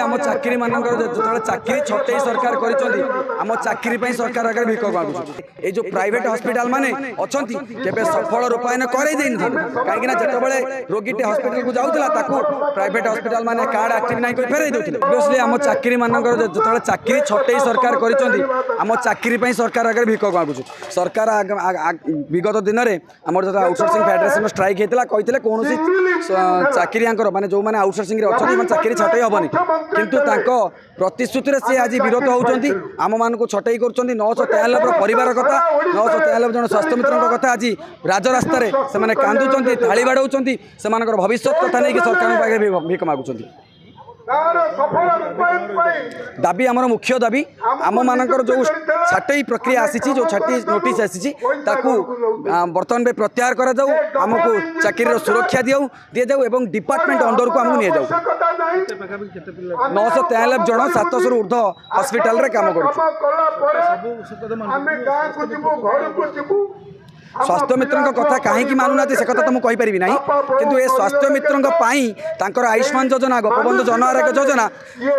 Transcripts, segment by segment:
आम चाकरी मानकर जो चाकरी छटई सरकार करम चाकरी सरकार आगे भिक मागुँ ये जो प्राइवेट हॉस्पिटल माने अच्छा केबे सफल रूपायन करें कहीं जितेबाला रोगीटे हॉस्पिटल को जाऊला प्राइवेट हॉस्पिटल माने कार्ड एक्टिव नहीं कर फेरई देते ओबियसली आम चाकरी मानकर जो चाकरी छटई सरकार करम चाकरी सरकार आगे भिक मागुँ सरकार विगत दिन में आम जो आउटसोर्सिंग फेडरेशन स्ट्राइक होता कहते कौन चाकरी माने जो मैंने आउटसोर्सिंग अच्छा चाकरी छटई हेनी किंतु प्रतिश्रुति सी आज विरोध होती आम मान छटई कर 993 परिवार कथा 993 जन स्वास्थ्य मित्रों कथा आज राजरास्त से कांदुंट थाली बाड़ाऊँ से भविष्य कथा नहीं सरकार भिक मागुं दाबी आमर मुख्य दाबी आम मानकर जो छाटई प्रक्रिया आसी जो छाटी नोटिस आसी बर्तमान में प्रत्याहार करा जाऊ आमको चाकरी सुरक्षा दि जाऊ एवं डिपार्टमेंट अंडर को आमको नहीं जाऊ 993 जन 700 ऊर्ध हॉस्पिटल रे काम कर स्वास्थ्य मित्रों कथा कहीं मानुना से कथा तो मुझे कहीपरि ना किंतु ये स्वास्थ्य मित्रों आयुष्मान योजना गोपबंधु जन आरोग्य योजना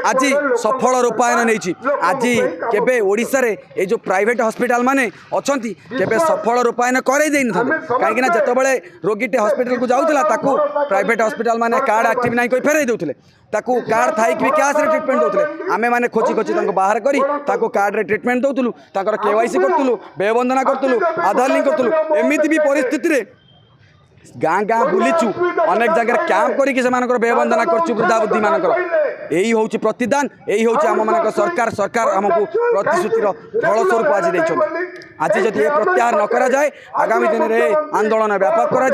आज सफल रूपायन नहीं आज केबे ओडिशा रे ये जो प्राइवेट हॉस्पिटल माने अच्छा केबे सफल रूपायन करे कहीं जितेबाला रोगीटे हॉस्पिटल को जाऊला प्राइवेट हॉस्पिटल माने कार्ड एक्टिव नहीं कर फेरई देते कार्ड थी भी कैश रे ट्रिटमेंट देते आमे माने खोजी खोजी बाहर करी कार्ड रे ट्रिटमेंट दौलु केवाईसी करूँ व्ययबंधना करूँ आधार लिंक करूँ एमती भी परिस्थिति गाँ गाँ बुलीचु अनेक जगह कैंप कर व्ययबंधना कर वृद्धा बुद्धि मानकर यही हूँ प्रतिदान यही हूँ आम मान सरकार आमको प्रतिश्रुतिर फलस्वरूप आज देखते आज जब ये प्रत्याहार न करा जाए आगामी दिन में आंदोलन व्यापक करा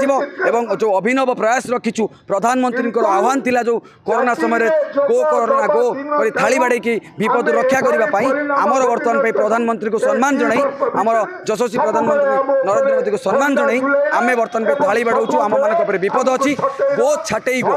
जो अभिनव प्रयास रखीचु प्रधानमंत्री आह्वान थिला जो कोरोना समय गो कोरोना गो कर थाली बाड़े विपद रक्षा करने आमर बर्तमान प्रधानमंत्री को सम्मान जन आमर यशस्वी प्रधानमंत्री नरेंद्र मोदी को सम्मान जन आम बर्तमान थाली बाड़ू आम मान विपद अच्छी गो छाटई गो।